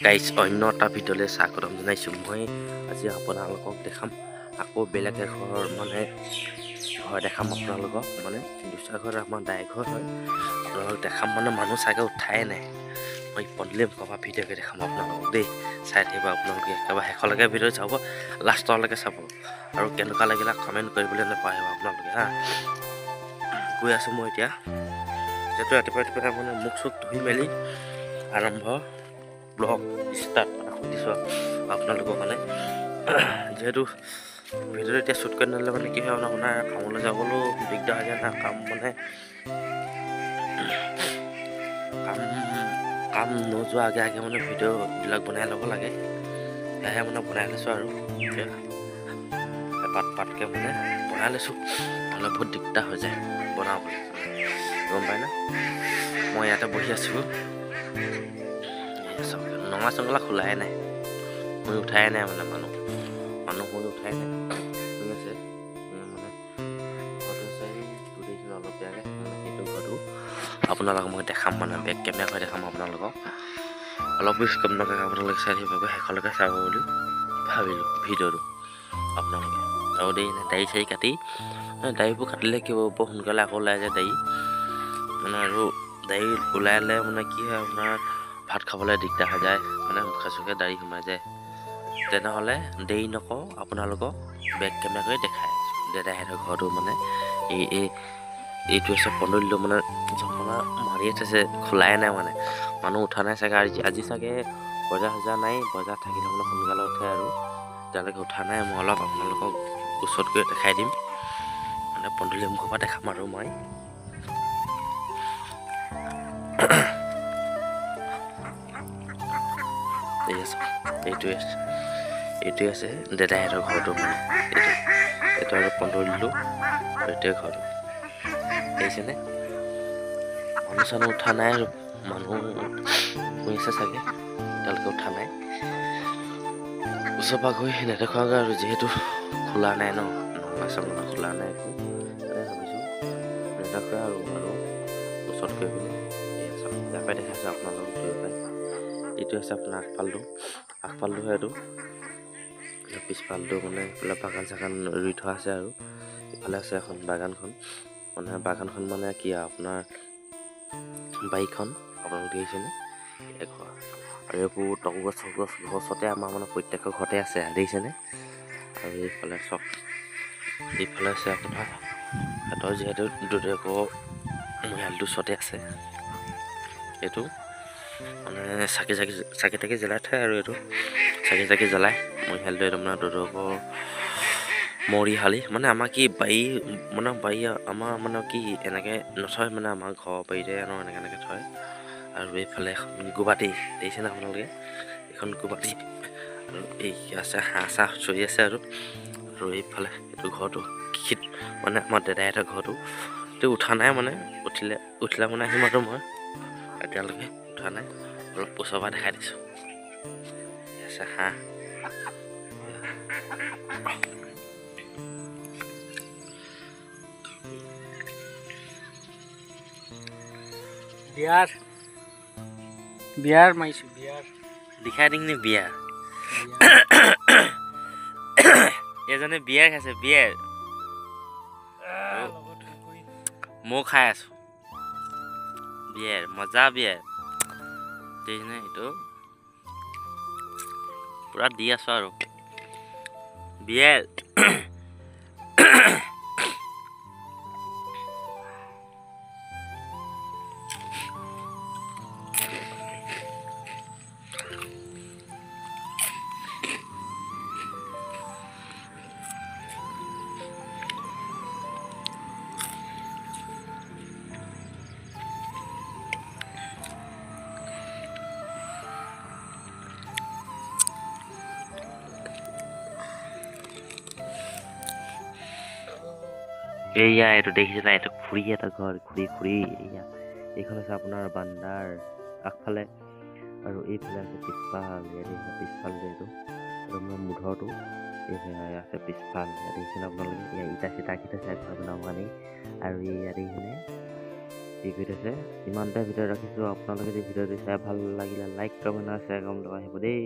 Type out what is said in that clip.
Guys অন্য এটা ভিডিঅ'লৈ স্বাগতম জনাইছোঁ। মই আজি আপোনালোকক দেখাম আকৌ বেলেগ এঘৰ মানে ঘৰ দেখাম আপোনালোকক। মানে দুচৰা ঘৰ আমাৰ দাই ঘৰ হয়। আপোনালোকক দেখাম মানে মানুহ চাগে উঠাই নাই। মই পদূলিৰ পৰা ভিডিঅ'কে দেখাম আপোনালোকক দেই। চাই থাকিব আপোনালোকে একেবাৰে শেষলৈকে ভিডিঅ' চাব, লাষ্টলৈকে চাব আৰু কেনেকুৱা লাগিলে কমেণ্ট কৰিবলৈ নাপাহৰিব আপোনালোকে হা। গৈ আছোঁ মই এতিয়া, যিহেতু ৰাতিপুৱা মানে মুখ চুখ ধুই মেলি আৰম্ভ ব্লগ ষ্টাৰ্ট দিছোঁ আপোনালোকৰ মানে। যিহেতু ভিডিঅ'টো এতিয়া শ্বুট কৰি নল'লে মানে কি হয় আপোনাৰ কামলৈ যাবলৈও দিগদাৰ হৈ যায় না। কাম নোযোৱা আগে আগে মানে ভিডিঅ'বিলাক বনাই ল'ব লাগে। সেয়াহে মানে বনাই লৈছোঁ আৰু পাতকৈ মানে বনাই লৈছোঁ, নহ'লে বহুত দিগদাৰ হৈ যায় বনাবলৈ, গম পাই না। মই ইয়াতে বহি আছোঁ, নঙলা চঙলা খোলাই নাই, শুই উঠাই নাই মানে মানুহ শুই উঠাই নাই, শুই আছে মানে ঘৰটো চাই দেখিছিলোঁ অলপ বেয়াকৈ মানে সেইটো ঘৰটো আপোনালোকক মই দেখাম মানে বেক কেমেৰা কৰি দেখাম আপোনালোকক। অলপ বেছি কম নকৰাকৈ আপোনালোকে চাই থাকিব, শেষলৈকে চাব বুলি ভাবিলোঁ ভিডিঅ'টো আপোনালোকে। আৰু দেই দাড়ি চাৰি কাটি দাড়িবোৰ কাটিলে কি হ'ব, বৰ সোনকালে আকৌ ওলাই যায় দাড়ি মানে। আৰু দাড়ি ওলালে মানে কি হয় আপোনাৰ ভাত খাবলৈ দিগদাৰ হৈ যায় মানে, মুখে চুখে দাড়ি সোমাই যায়। তেনেহ'লে দেৰি নকওঁ, আপোনালোকক বেক কেমেৰা কৰি দেখাই আছোঁ দাদাহঁতৰ ঘৰটো মানে। এইটো হৈছে পদূলিটো মানে জপনা মাৰিয়ে থৈছে, খোলাই নাই মানে, মানুহ উঠা নাই চাগে আজি চাগে বজাৰ চজাৰ নাই, বজাৰ থাকিলে মানে সোনকালে উঠে আৰু এতিয়ালৈকে উঠা নাই। মই অলপ আপোনালোকক ওচৰত গৈ দেখাই দিম মানে, পদূলি মুখৰ পৰা দেখাম আৰু মই। এইটোৱে আছে দাদাহঁতৰ ঘৰটো মানে, এইটো আৰু পদূলিটো, এইটোৱে ঘৰটো দেখিছেনে। মানুহ চানুহ উঠা নাই আৰু মানুহ শুনিছে চাগে, এতিয়ালৈকে উঠা নাই। ওচৰ পৰা গৈ নেদেখুৱাগৈ আৰু, যিহেতু খোলা নাই ন, নঙলা চঙলা খোলা নাই একো, ভাবিছোঁ নেদেখুৱাই আৰু ওচৰত গৈ পিনে ইয়াৰ পৰাই দেখাইছোঁ আপোনালোকক ধৰিব পাই। এইটো আছে আপোনাৰ আগফালটো এইটো, পিছফালটো মানে এইফালে বাগান চাগান ৰুই থোৱা আছে আৰু ইফালে আছে এখন বাগানখন মানে কি আপোনাৰ বাৰীখন আপোনালোকে দেখিছেনে। আৰু এইবোৰ তগগছ গছতে আমাৰ মানে প্ৰত্যেকৰ ঘৰতে আছে দেখিছেনে। আৰু এইফালে আছে আপোনাৰ সিহঁতৰ যিহেতু দুদেকৰ মৰিয়ালটো ওচৰতে আছে। এইটো মানে চাকি তাকি জ্বলাই থয় আৰু এইটো চাকি জ্বলাই মৰিশালটো একদম মানে দুদেকৰ মৰিশালি মানে। আমাৰ কি বাৰী আমাৰ মানে কি এনেকৈ নথয় মানে, আমাৰ ঘৰৰ বাৰীতে এনেকৈ থয়। আৰু এইফালে এখন গোবাটি দেখিছেনে আপোনালোকে, এইখন গোবাটি আৰু এই আছে হাঁহ চাহ চৰি আছে আৰু এইফালে এইটো ঘৰটো মানে আমাৰ দাদাহঁতৰ ঘৰটো উঠা নাই মানে, উঠিলে মানে আহিম আৰু মই, এতিয়ালৈকে উঠা নাই। অলপ ওচৰৰ পৰা দেখাই দিছোঁ, আছে হাঁহ। বিয়াৰ মাৰিছোঁ, দেখাই দিম নি বিয়া। এজনে বিয়াৰ খাইছে, বিয়াৰ ময়ো খাই আছোঁ বিয়াৰ, মজা বিয়াৰ দেখিছেনে। এইটো পুৰা দি আছোঁ আৰু বিয়াৰ। এইয়া এইটো দেখিছে না, এইটো খুৰী এটা ঘৰ, খুৰী এয়া এইখন আছে আপোনাৰ বান্দাৰ আগফালে, আৰু এইফালে আছে পিছফাল, পিছফাল এইটো আপোনাৰ মুধৰটো এইফালে আছে পিছফাল, দেখিছেনে আপোনালোকে। ইটা চিটা চাই ঘৰ বনাব কাৰণে। আৰু ইয়াত দেখিছেনে ৰেডি কৰি থৈছে। ইমানটা ভিডিঅ' ৰাখিছোঁ, আপোনালোকে যদি ভিডিঅ'টো চাই ভাল লাগিলে লাইক কমেণ্ট আৰু শ্বেয়াৰ কৰিব আহিব দেই।